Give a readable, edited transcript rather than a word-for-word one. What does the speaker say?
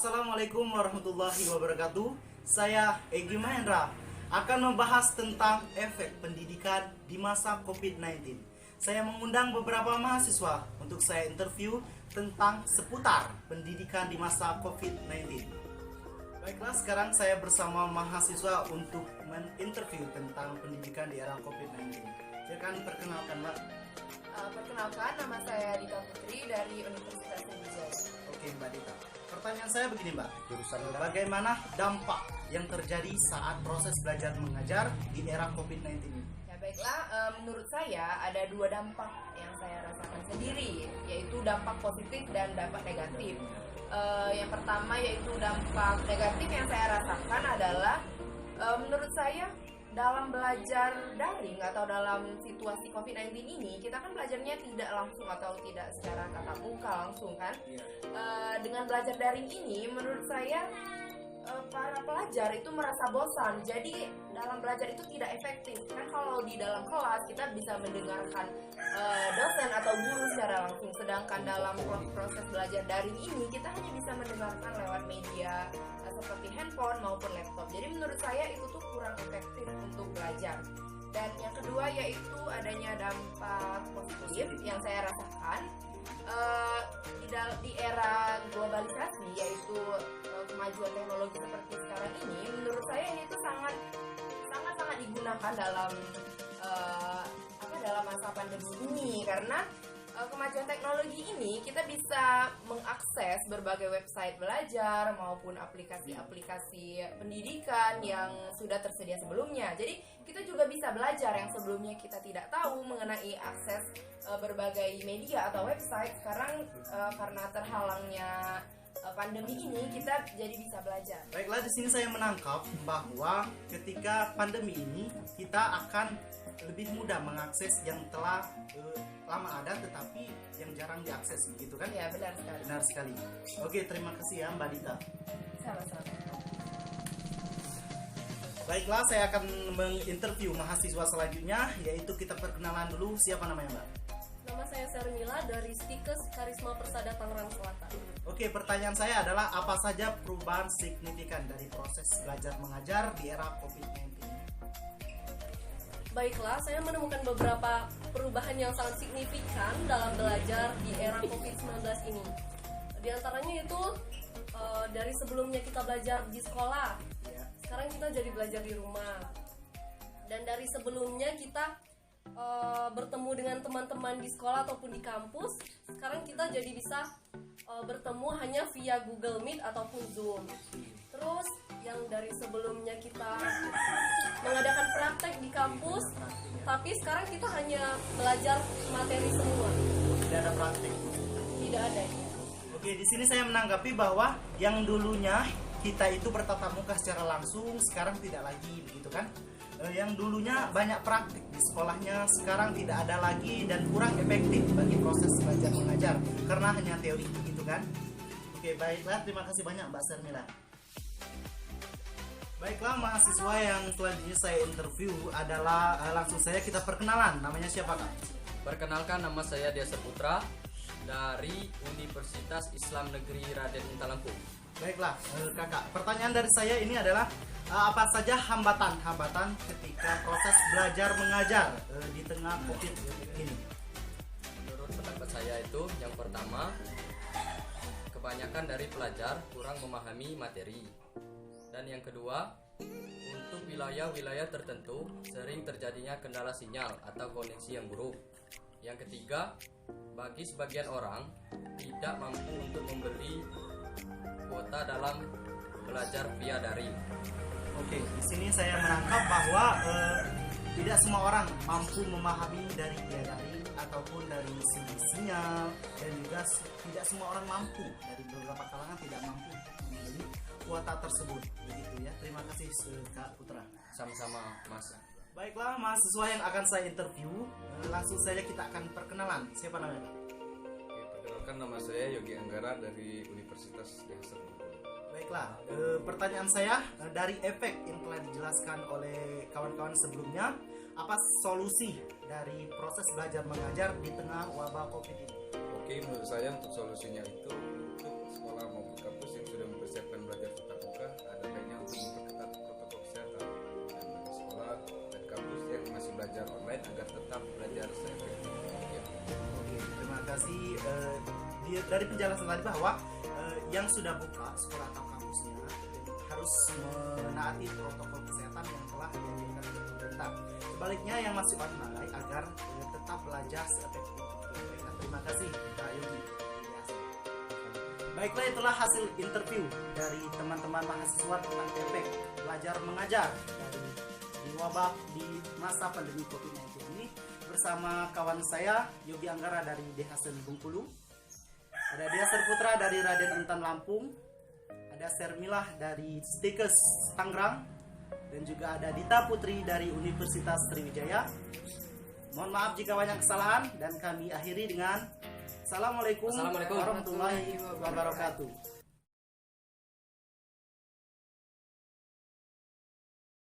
Assalamualaikum warahmatullahi wabarakatuh. Saya Egy Mahendra akan membahas tentang efek pendidikan di masa COVID-19. Saya mengundang beberapa mahasiswa untuk saya interview tentang seputar pendidikan di masa COVID-19. Baiklah, sekarang saya bersama mahasiswa untuk menginterview tentang pendidikan di era COVID-19. Silakan perkenalkan, Mbak. Perkenalkan, nama saya Dita Putri dari Universitas Indonesia. Oke, Mbak Dita. Pertanyaan saya begini, Mbak. Bagaimana dampak yang terjadi saat proses belajar mengajar di era COVID-19 ini? Ya baiklah, menurut saya ada dua dampak yang saya rasakan sendiri, yaitu dampak positif dan dampak negatif. Yang pertama yaitu dampak negatif yang saya rasakan adalah menurut saya dalam belajar daring atau dalam situasi COVID-19 ini, kita kan belajarnya tidak langsung atau tidak secara tatap muka langsung kan. Dengan belajar daring ini, menurut saya para pelajar itu merasa bosan. Jadi dalam belajar itu tidak efektif. Kan kalau di dalam kelas kita bisa mendengarkan dosen atau guru secara langsung, sedangkan dalam proses belajar daring ini kita hanya bisa mendengarkan lewat media seperti handphone maupun laptop. Jadi menurut saya itu tuh kurang efektif untuk belajar. Dan yang kedua yaitu adanya dampak positif yang saya rasakan di era globalisasi, yaitu kemajuan teknologi seperti sekarang ini. Menurut saya ini tuh sangat digunakan dalam dalam masa pandemi ini, karena kemajuan teknologi ini kita bisa mengakses berbagai website belajar maupun aplikasi-aplikasi pendidikan yang sudah tersedia sebelumnya. Jadi kita juga bisa belajar yang sebelumnya kita tidak tahu mengenai akses berbagai media atau website. Sekarang karena terhalangnya pandemi ini kita jadi bisa belajar. Baiklah, di sini saya menangkap bahwa ketika pandemi ini kita akan lebih mudah mengakses yang telah lama ada tetapi yang jarang diakses, begitu kan? Ya, benar sekali. Benar sekali. Oke, terima kasih ya Mbak Dita. Sama-sama. Baiklah, saya akan menginterview mahasiswa selanjutnya, yaitu kita perkenalan dulu. Siapa namanya, Mbak? Nama saya Sermila dari Stikes Karisma Persada Tangerang Selatan. Oke, pertanyaan saya adalah apa saja perubahan signifikan dari proses belajar mengajar di era COVID-19? Baiklah, saya menemukan beberapa perubahan yang sangat signifikan dalam belajar di era COVID-19 ini. Di antaranya itu dari sebelumnya kita belajar di sekolah, sekarang kita jadi belajar di rumah. Dan dari sebelumnya kita bertemu dengan teman-teman di sekolah ataupun di kampus, sekarang kita jadi bisa bertemu hanya via Google Meet ataupun Zoom. Terus yang dari sebelumnya kita mengadakan praktek di kampus, tapi sekarang kita hanya belajar materi semua. Tidak ada praktik. Tidak ada. Oke, di sini saya menanggapi bahwa yang dulunya kita itu bertatap muka secara langsung, sekarang tidak lagi, begitu kan? Yang dulunya banyak praktik di sekolahnya, sekarang tidak ada lagi dan kurang efektif bagi proses belajar mengajar karena hanya teori, begitu kan? Oke, baiklah, terima kasih banyak Mbak Sermila. Baiklah, mahasiswa yang selanjutnya saya interview adalah langsung saja kita perkenalan. Namanya siapa, Kak? Perkenalkan, nama saya Dia Putra dari Universitas Islam Negeri Raden Intalangku. Baiklah, Kakak. Pertanyaan dari saya ini adalah apa saja hambatan-hambatan ketika proses belajar mengajar di tengah COVID ini? Menurut pendapat saya itu, yang pertama, kebanyakan dari pelajar kurang memahami materi. Dan yang kedua, untuk wilayah-wilayah tertentu sering terjadinya kendala sinyal atau koneksi yang buruk. Yang ketiga, bagi sebagian orang tidak mampu untuk membeli kuota dalam belajar via daring. Oke, di sini saya menangkap bahwa tidak semua orang mampu memahami dari via daring ataupun dari segi sinyal, dan juga tidak semua orang mampu, dari beberapa kalangan tidak mampu membeli kuota tersebut, begitu ya. Terima kasih Kak Putra. Sama-sama, Mas. Baiklah, mahasiswa yang akan saya interview, langsung saja kita akan perkenalan. Siapa namanya, Kak? Perkenalkan, nama saya Yogi Anggara dari Universitas Desa. Baiklah, pertanyaan saya dari efek yang telah dijelaskan oleh kawan-kawan sebelumnya, apa solusi dari proses belajar mengajar di tengah wabah COVID ini? Oke, menurut saya untuk solusinya itu untuk sekolah maupun kampus yang sudah mempersiapkan belajar online agar tetap belajar seefektif. Ya. Oke, terima kasih. Dari penjelasan tadi bahwa yang sudah buka sekolah atau kampusnya harus menaati protokol kesehatan yang telah dianjurkan oleh pemerintah. Sebaliknya yang masih online agar tetap belajar seefektif mungkin. Nah, terima kasih Kak Yogi. Baiklah, itulah hasil interview dari teman-teman mahasiswa tentang efek belajar mengajar di wabah di masa pandemi COVID-19 ini bersama kawan saya Yogi Anggara dari DHSN Bengkulu, ada Diaser Putra dari Raden Intan Lampung, ada Sermilah dari Stikes Tangerang, dan juga ada Dita Putri dari Universitas Sriwijaya. Mohon maaf jika banyak kesalahan dan kami akhiri dengan Assalamualaikum warahmatullahi wabarakatuh.